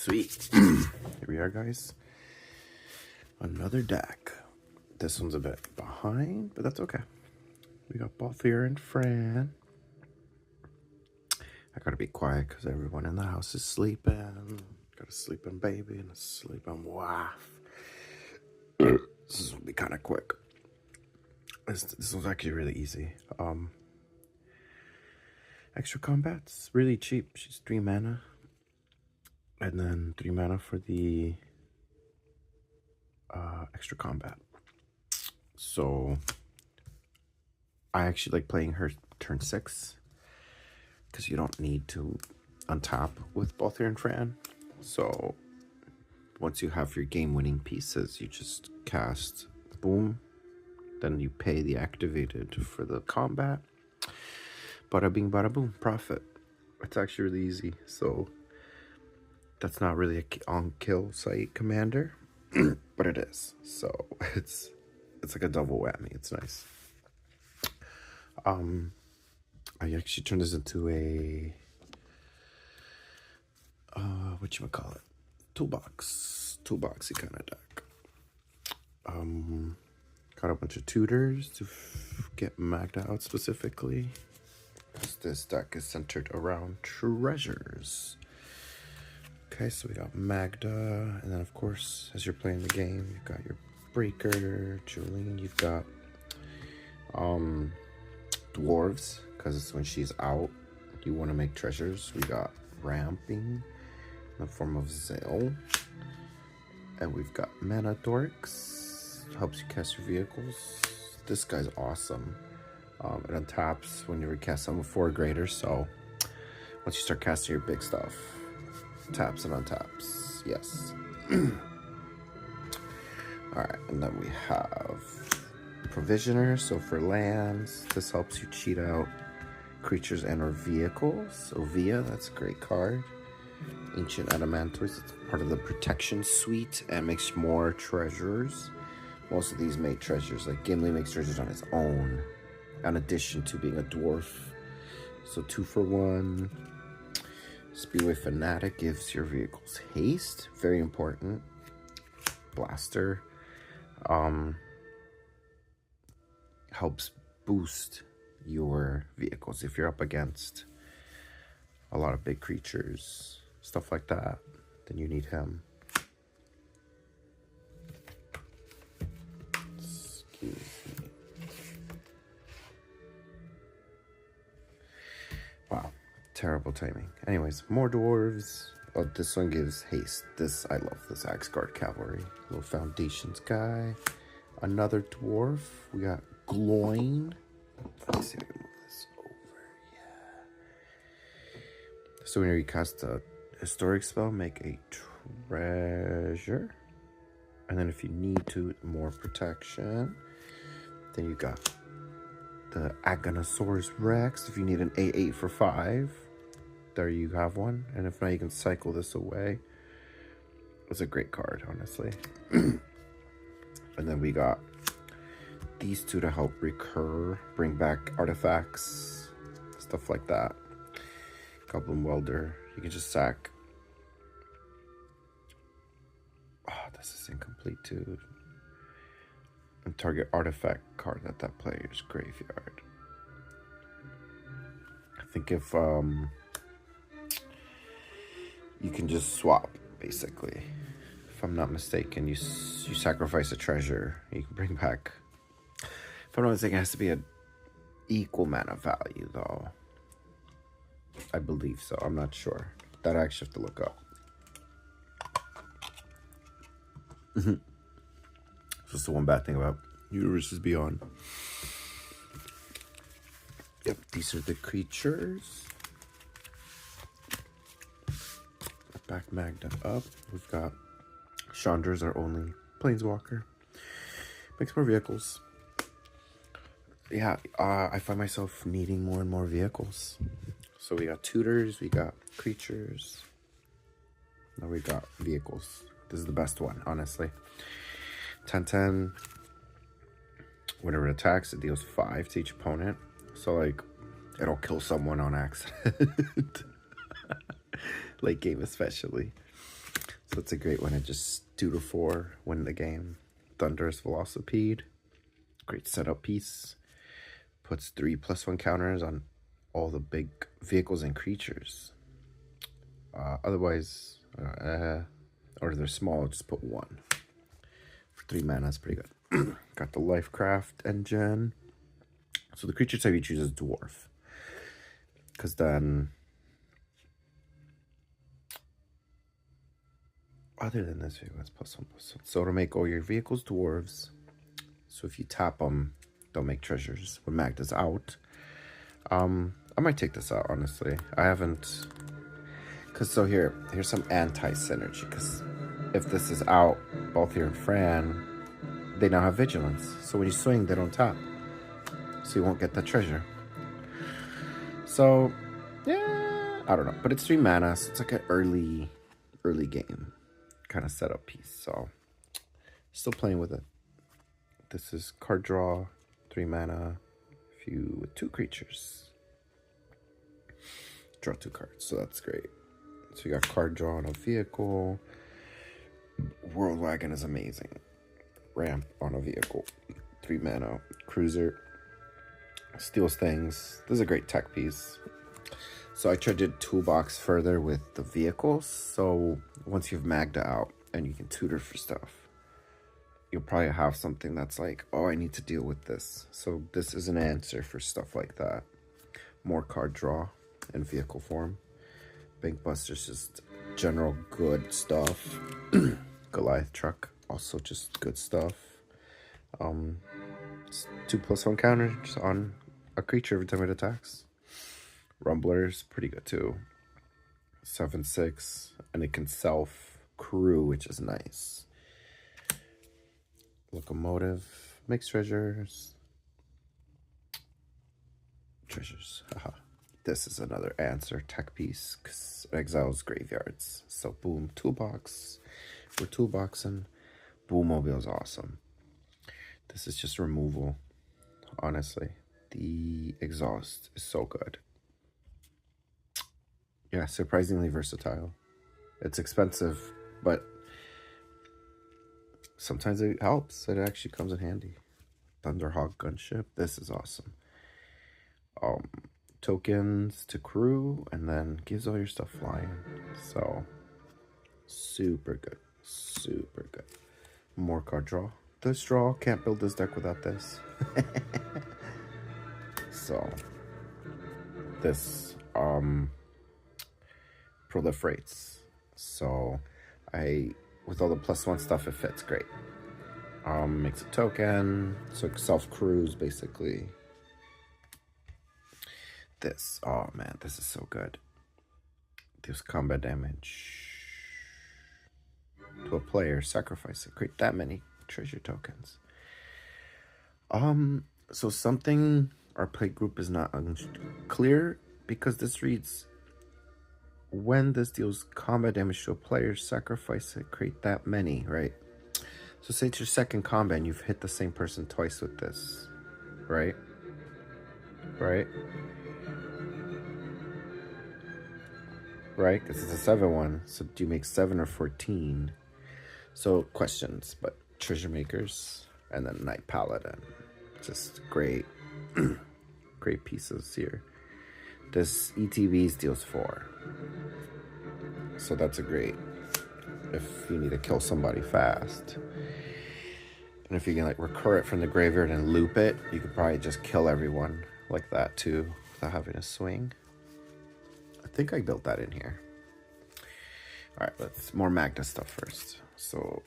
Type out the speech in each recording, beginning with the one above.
Sweet. Here we are, guys. Another deck. This one's a bit behind, but that's okay. We got Balthier and Fran. I gotta be quiet because everyone in the house is sleeping. Got a sleeping baby and a sleeping wife. This will be kind of quick. This one's actually really easy. Extra combat's really cheap. She's 3 mana. And then 3 mana for the extra combat. So I actually like playing her turn 6 because you don't need to untap with Balthier and Fran. So once you have your game-winning pieces, you just cast boom. Then you pay the activated for the combat. Bada bing, bada boom, profit. It's actually really easy. So that's not really a on-kill site commander, but it is. So it's like a double whammy. It's nice. I actually turned this into a whatchamacallit, toolboxy kind of deck. Got a bunch of tutors to get Magda out specifically, because this deck is centered around treasures. Okay, so we got Magda, and then of course, as you're playing the game, you've got your Breaker, Jolene, you've got dwarves, because when she's out, you want to make treasures. We got Ramping in the form of Zale, and we've got Mana Dorks, helps you cast your vehicles. This guy's awesome. It untaps when you recast them with 4 or greater, so once you start casting your big stuff, taps and untaps. Yes. Alright, and then we have Provisioner. So for lands, this helps you cheat out creatures and or vehicles. Ovia, that's a great card. Ancient Adamantors, it's part of the protection suite and makes more treasures. Most of these make treasures, like Gimli makes treasures on its own, in addition to being a dwarf. So 2 for 1. Speedway Fanatic gives your vehicles haste, very important. Blaster helps boost your vehicles if you're up against a lot of big creatures, stuff like that, then you need him. Excuse me. Wow. Terrible timing. Anyways, more dwarves. Oh, this one gives haste. I love this Axe Guard Cavalry. Little Foundations guy. Another dwarf. We got Gloin. Let's see if I can move this over. Yeah. So when you cast a historic spell, make a treasure. And then if you need to, more protection. Then you got the Aganosaurus Rex. If you need an 8/8 for 5. There you have one, and if not, you can cycle this away. It's a great card, honestly. And then we got these 2 to help recur, bring back artifacts, stuff like that. Goblin Welder, you can just sack. Oh, this is incomplete too. And target artifact card at that player's graveyard. I think if you can just swap, basically. If I'm not mistaken, you sacrifice a treasure, you can bring back. If I'm not mistaken, it has to be an equal mana value, though. I believe so. I'm not sure. That I actually have to look up. So that's the one bad thing about Universes Beyond. Yep, these are the creatures. Back Magda up. We've got Chandra's our only planeswalker. Makes more vehicles. Yeah, I find myself needing more and more vehicles. So we got tutors, we got creatures. Now we got vehicles. This is the best one, honestly. 10/10. Whenever it attacks, it deals 5 to each opponent. So like, it'll kill someone on accident. Late game especially. So it's a great one to just 2 to 4, win the game. Thunderous Velocipede. Great setup piece. Puts 3+1 counters on all the big vehicles and creatures. Otherwise, or they're small, just put 1. For 3 mana, that's pretty good. Got the Lifecraft engine. So the creature type you choose is Dwarf. Because then, other than this, that's +1/+1. So it'll make all your vehicles dwarves. So if you tap them, they'll make treasures. When Magda's out, I might take this out, honestly. I haven't, because so here's some anti-synergy. Because if this is out, Balthier and Fran, they now have Vigilance. So when you swing, they don't tap. So you won't get the treasure. So, yeah, I don't know. But it's 3 mana, so it's like an early game kind of setup piece. So, still playing with it. This is card draw, 3 mana, few with 2 creatures. Draw 2 cards, so that's great. So you got card draw on a vehicle. World Wagon is amazing. Ramp on a vehicle, 3 mana, cruiser. Steals things. This is a great tech piece. So I tried to toolbox further with the vehicles. So once you have Magda out and you can tutor for stuff, you'll probably have something that's like, oh, I need to deal with this. So this is an answer for stuff like that. More card draw in vehicle form. Bank Buster's just general good stuff. Goliath Truck, also just good stuff. 2+1 counters on a creature every time it attacks. Rumbler's pretty good too. 7/6, and it can self-crew, which is nice. Locomotive makes treasures. Haha. This is another answer tech piece because it exiles graveyards. So boom, toolbox. We're toolboxing. Boommobile is awesome. This is just removal. Honestly, the exhaust is so good. Yeah, surprisingly versatile. It's expensive, but sometimes it helps. It actually comes in handy. Thunderhawk gunship. This is awesome. Tokens to crew, and then gives all your stuff flying. So super good. Super good. More card draw. This draw, can't build this deck without this. So this proliferates. So with all the +1 stuff, it fits great. Makes a token, so self-crews basically. This, oh man, this is so good. Deals combat damage to a player, sacrifice it, create that many treasure tokens. So something our play group is not clear, because this reads, when this deals combat damage to a player, sacrifice it, create that many, right? So say it's your second combat and you've hit the same person twice with this, right? Right? Right? Because it's a 7/1. So do you make 7 or 14? So questions, but treasure makers and then Knight Paladin. Just great, great pieces here. This ETB deals 4. So that's a great, if you need to kill somebody fast. And if you can like recur it from the graveyard and loop it, you could probably just kill everyone like that too, without having to swing. I think I built that in here. All right, let's more Magda stuff first. So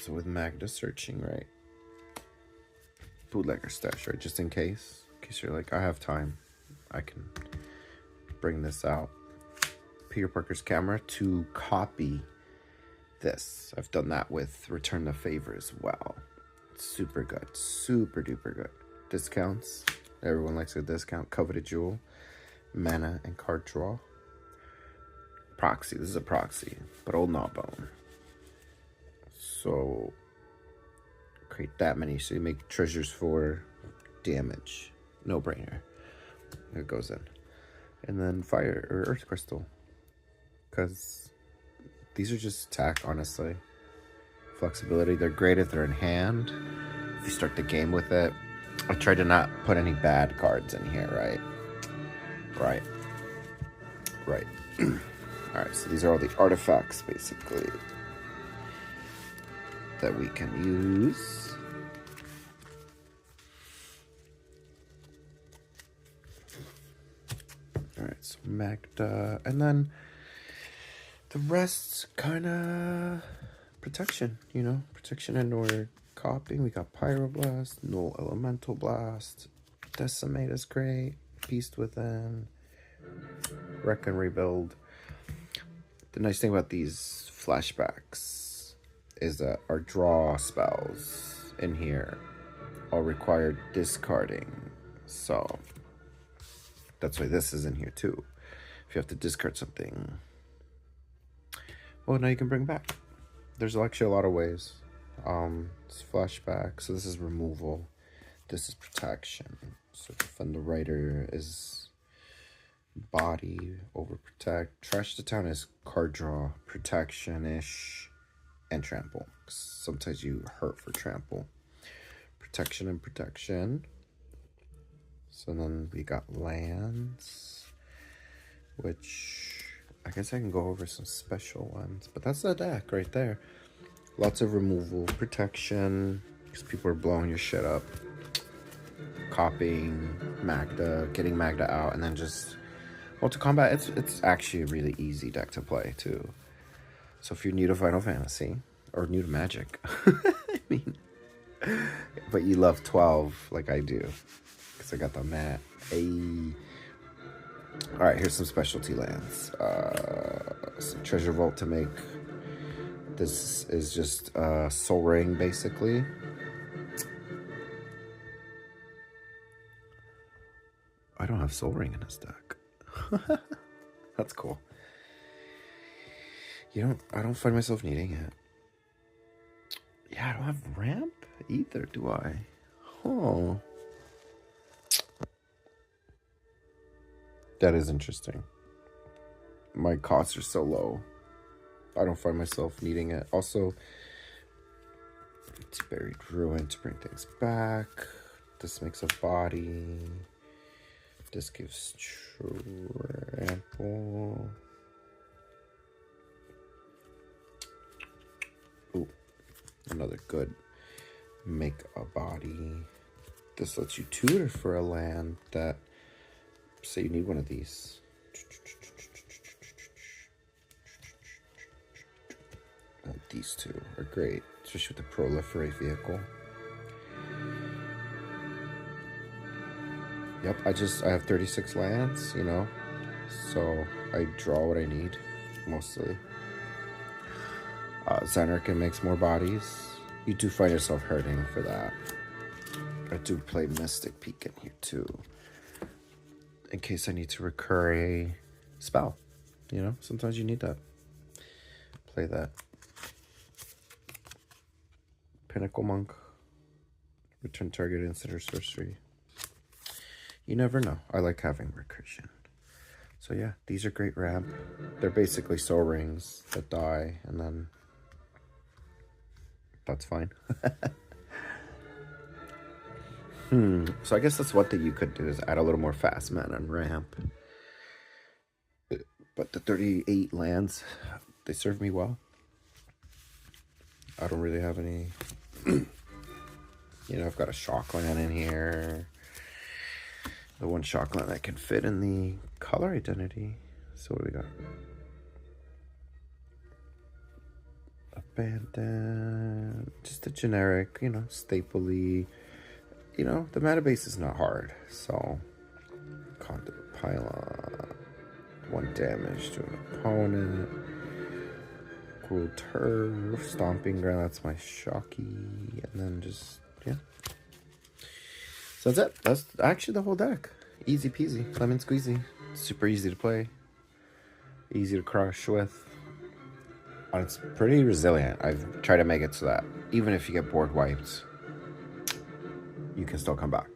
with Magda searching, right? Bootlegger stash, right? Just in case you're like, I have time, I can bring this out. Peter Parker's camera to copy this. I've done that with Return the Favor as well. Super good, super duper good. Discounts, everyone likes a discount. Coveted Jewel, mana and card draw. Proxy, this is a proxy, but old Gnawbone. So create that many, so you make treasures for damage. No brainer. It goes in. And then fire or earth crystal, because These are just attack, honestly. Flexibility, they're great if they're in hand. If you start the game with it. I tried to not put any bad cards in here, right? Right. Alright, so these are all the artifacts, basically, that we can use. Alright, so Magda, and then the rest's kind of protection, you know? Protection and or copying. We got Pyroblast, Null Elemental Blast, Decimate is great, Beast Within, Wreck and Rebuild. The nice thing about these flashbacks is that our draw spells in here all require discarding, so that's why this is in here too. If you have to discard something, well, now you can bring back. There's actually a lot of ways. It's flashback, so this is removal. This is protection. So Defend the Writer is body over protect. Trash the Town is card draw, protection-ish, and trample. Sometimes you hurt for trample. Protection and protection. So then we got lands, which I guess I can go over some special ones, but that's the deck right there. Lots of removal, protection, because people are blowing your shit up. Copying Magda, getting Magda out, and then just, well, to combat, it's actually a really easy deck to play too. So if you're new to Final Fantasy, or new to Magic, I mean, but you love 12 like I do, because I got the mat. Hey. Alright, here's some specialty lands. Some Treasure Vault to make. This is just Soul Ring, basically. I don't have Soul Ring in this deck. That's cool. I don't find myself needing it. Yeah, I don't have ramp either, do I? Oh. That is interesting. My costs are so low. I don't find myself needing it. Also, it's Buried Ruin to bring things back. This makes a body. This gives trample. Ooh, another good make a body. This lets you tutor for a land that, say you need one of these. These two are great, especially with the Proliferate vehicle. Yep, I have 36 lands, you know, so I draw what I need, mostly. Xanarkin makes more bodies. You do find yourself hurting for that. I do play Mystic Peak in here too, in case I need to recur a spell, you know, sometimes you need that. Play that. Pinnacle Monk. Return target instant or sorcery. You never know. I like having recursion. So yeah, these are great ramp. They're basically soul rings that die, and then that's fine. So I guess that's what you could do, is add a little more fast mana and ramp. But the 38 lands, they serve me well. I don't really have any, you know, I've got a shock land in here. The one shock land that can fit in the color identity. So what do we got? Abandon. Just a generic, you know, stapley. You know, the mana base is not hard. So, Conduit Pylon. 1 damage to an opponent. Cool Turf, Stomping Ground, that's my Shocky, and then just, yeah. So that's it. That's actually the whole deck. Easy peasy, lemon squeezy. Super easy to play. Easy to crush with. And it's pretty resilient. I've tried to make it so that even if you get board wiped, you can still come back.